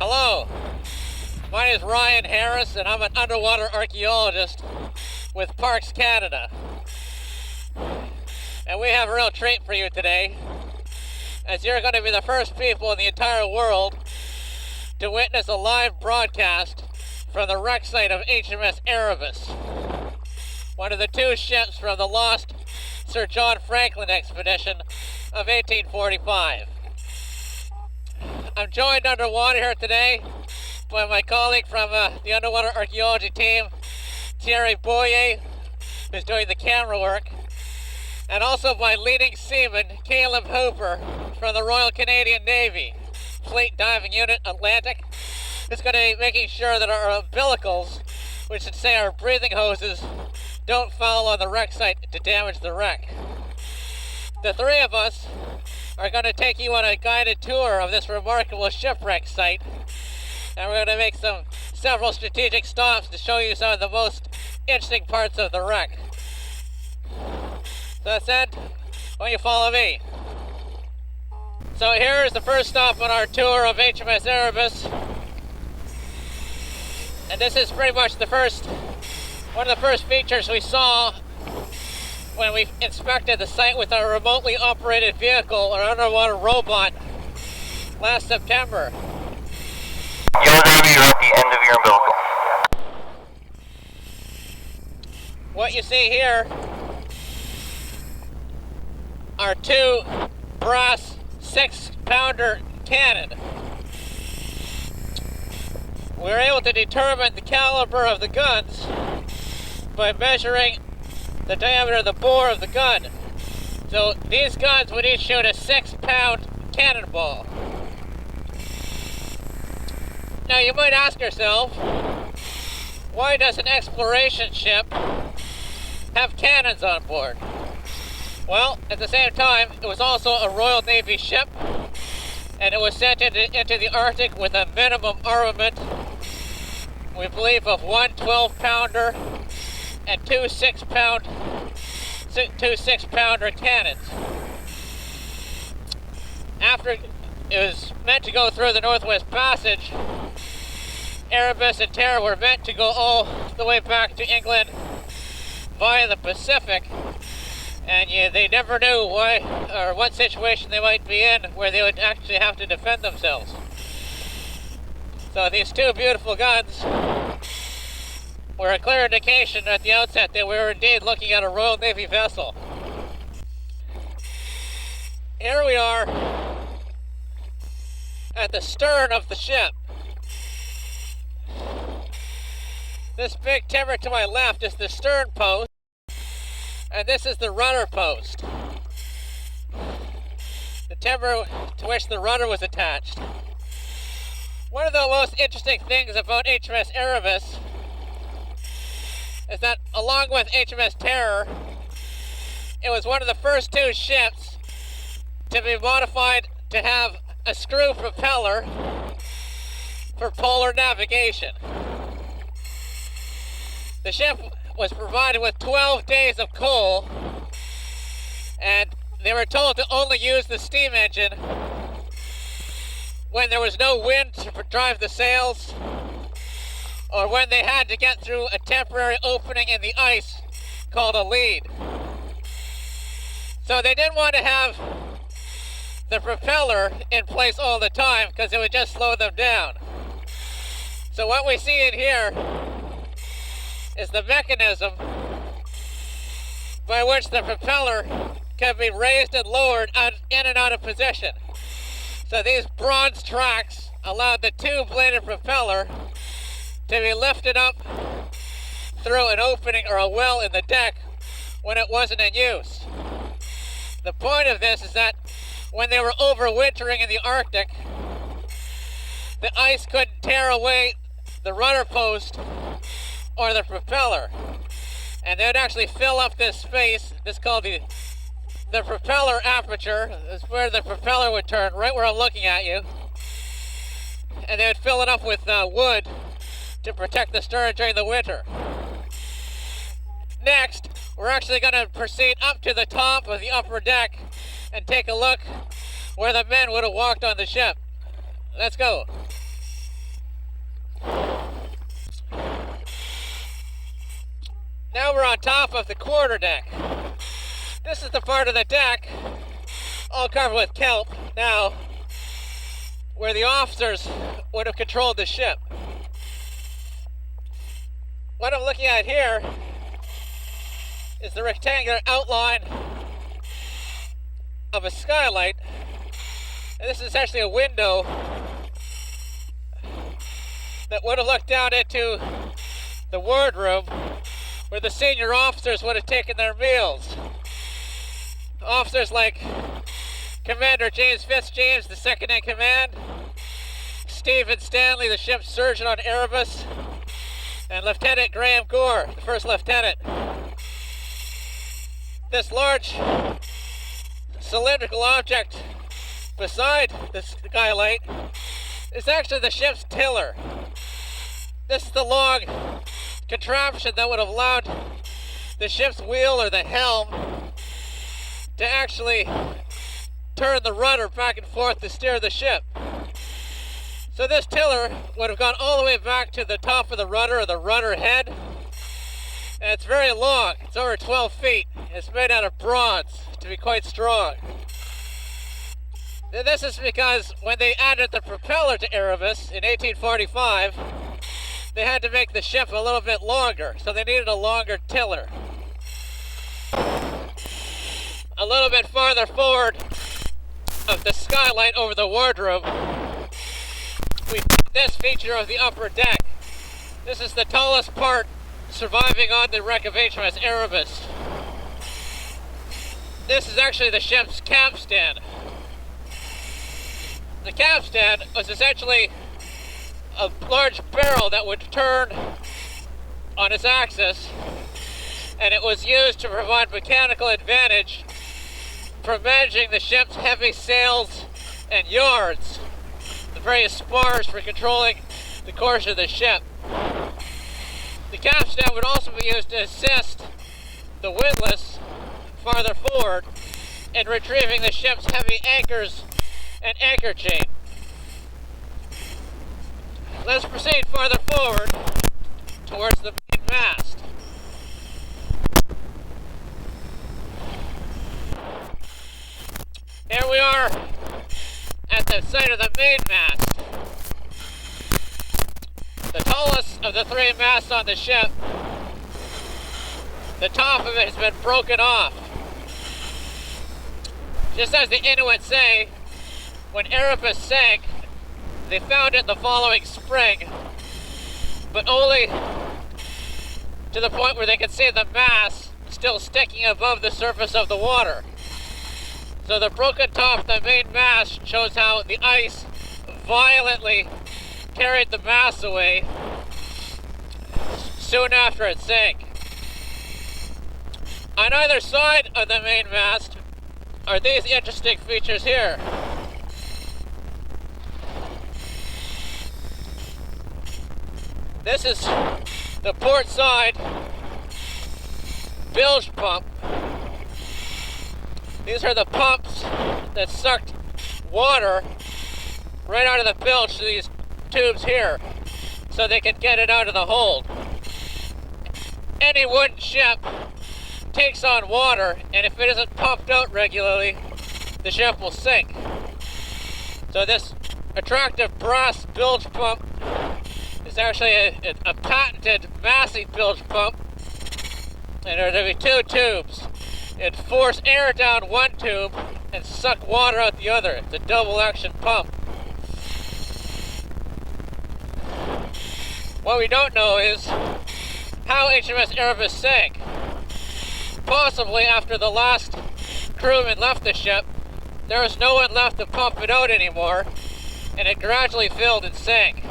Hello, my name is Ryan Harris and I'm an underwater archaeologist with Parks Canada. And we have a real treat for you today, as you're going to be the first people in the entire world to witness a live broadcast from the wreck site of HMS Erebus, one of the two ships from the lost Sir John Franklin expedition of 1845. I'm joined underwater here today by my colleague from the underwater archaeology team, Thierry Boyer, who's doing the camera work, and also my leading seaman, Caleb Hooper, from the Royal Canadian Navy, Fleet Diving Unit Atlantic, who's going to be making sure that our umbilicals, which should say our breathing hoses, don't fall on the wreck site to damage the wreck. The three of us are going to take you on a guided tour of this remarkable shipwreck site, and we're going to make several strategic stops to show you some of the most interesting parts of the wreck. So that said, why don't you follow me? So here is the first stop on our tour of HMS Erebus, and this is pretty much one of the first features we saw when we inspected the site with our remotely operated vehicle, or underwater robot, last September. You're at the end of your umbilical. What you see here are two brass 6-pounder cannon. We were able to determine the caliber of the guns by measuring the diameter of the bore of the gun. So these guns would each shoot a 6-pound cannonball. Now you might ask yourself, why does an exploration ship have cannons on board? Well, at the same time, it was also a Royal Navy ship, and it was sent into the Arctic with a minimum armament, we believe, of one 12-pounder and two 6-pounder cannons. After it was meant to go through the Northwest Passage, Erebus and Terror were meant to go all the way back to England via the Pacific, and they never knew why or what situation they might be in where they would actually have to defend themselves. So these two beautiful guns were a clear indication at the outset that we were indeed looking at a Royal Navy vessel. Here we are at the stern of the ship. This big timber to my left is the stern post, and this is the rudder post, the timber to which the rudder was attached. One of the most interesting things about HMS Erebus is that, along with HMS Terror, it was one of the first two ships to be modified to have a screw propeller for polar navigation. The ship was provided with 12 days of coal, and they were told to only use the steam engine when there was no wind to drive the sails, or when they had to get through a temporary opening in the ice called a lead. So they didn't want to have the propeller in place all the time because it would just slow them down. So what we see in here is the mechanism by which the propeller can be raised and lowered in and out of position. So these bronze tracks allowed the two-bladed propeller to be lifted up through an opening or a well in the deck when it wasn't in use. The point of this is that when they were overwintering in the Arctic, the ice couldn't tear away the rudder post or the propeller, and they would actually fill up this space. This is called the propeller aperture. This is where the propeller would turn, right where I'm looking at you, and they would fill it up with wood to protect the stern during the winter. Next, we're actually going to proceed up to the top of the upper deck and take a look where the men would have walked on the ship. Let's go. Now we're on top of the quarterdeck. This is the part of the deck, all covered with kelp, now, where the officers would have controlled the ship. What I'm looking at here is the rectangular outline of a skylight, and this is actually a window that would have looked down into the wardroom where the senior officers would have taken their meals. Officers like Commander James Fitzjames, the second in command, Stephen Stanley, the ship's surgeon on Erebus, and Lieutenant Graham Gore, the first lieutenant. This large cylindrical object beside the skylight is actually the ship's tiller. This is the long contraption that would have allowed the ship's wheel or the helm to actually turn the rudder back and forth to steer the ship. So this tiller would have gone all the way back to the top of the rudder or the rudder head, and it's very long. It's over 12 feet. It's made out of bronze to be quite strong. And this is because when they added the propeller to Erebus in 1845, they had to make the ship a little bit longer, so they needed a longer tiller. A little bit farther forward of the skylight over the wardrobe, we put this feature of the upper deck. This is the tallest part surviving on the wreck of HMS Erebus. This is actually the ship's capstan. The capstan was essentially a large barrel that would turn on its axis, and it was used to provide mechanical advantage for managing the ship's heavy sails and yards, the various spars for controlling the course of the ship. The capstan would also be used to assist the windlass farther forward in retrieving the ship's heavy anchors and anchor chain. Let's proceed farther forward towards the main mast. Here we are at the site of the main mast. The tallest of the three masts on the ship. The top of it has been broken off. Just as the Inuit say, when Erebus sank, they found it the following spring, but only to the point where they could see the mast still sticking above the surface of the water. So the broken top of the main mast shows how the ice violently carried the mast away soon after it sank. On either side of the main mast are these interesting features here. This is the Portside Bilge pump. These are the pumps that sucked water right out of the bilge to these tubes here, so they can get it out of the hold. Any wooden ship takes on water, and if it isn't pumped out regularly, the ship will sink. So this attractive brass bilge pump is actually a patented massive bilge pump, and there are going to be two tubes. It'd force air down one tube and suck water out the other. It's a double action pump. What we don't know is how HMS Erebus sank. Possibly after the last crewman left the ship, there was no one left to pump it out anymore, and it gradually filled and sank.